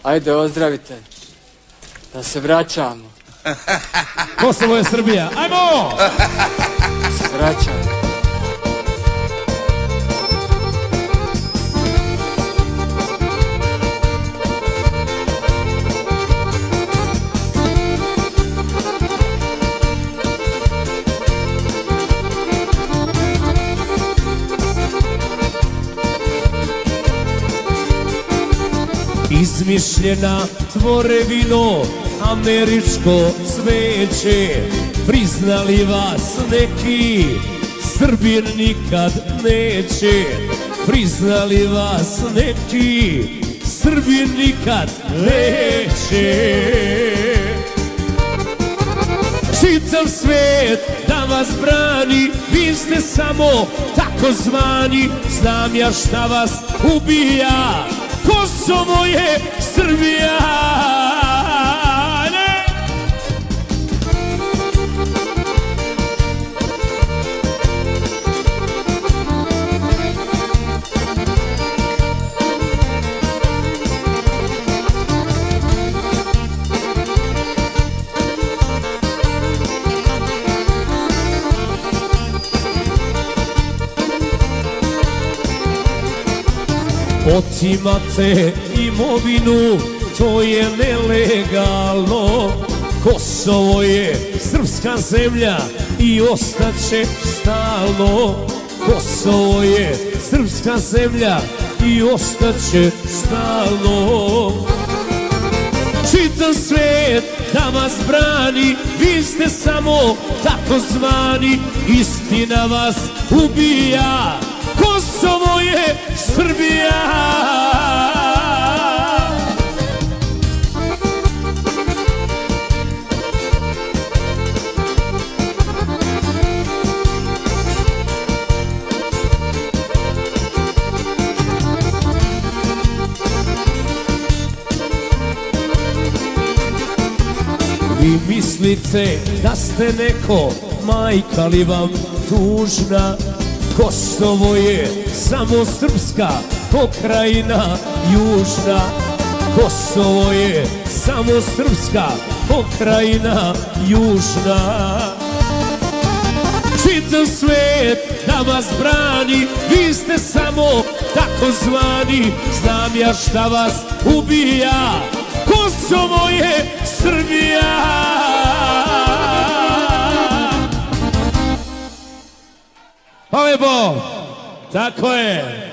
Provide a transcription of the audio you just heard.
Ajde, ozdravite. Da se vraćamo. Kosovo je Srbija, ajmo! Da se vraćamo. Izmišljena tvorevino, američko cveće, priznali vas neki, Srbin nikad neće. Priznali vas neki, Srbin nikad neće. Čitav svet da vas brani, vi ste samo tako zvani. Znam ja šta vas ubija, Kosovo je Srbija. Otimate imovinu, to je nelegalno. Kosovo je srpska zemlja i ostaće stalno. Kosovo je srpska zemlja i ostaće stalno. Čitav svet da vas brani, vi ste samo tako zvani. Istina vas ubija, Kosovo je Srbija. Vi mislite da ste neko, majka li vam tužna. Kosovo je samo srpska pokrajina južna. Kosovo je samo srpska pokrajina južna. Čitav svet da vas brani, vi ste samo tako zvani. Znam ja šta vas ubija, Kosovo je Srbija. Pa lepo, tako je.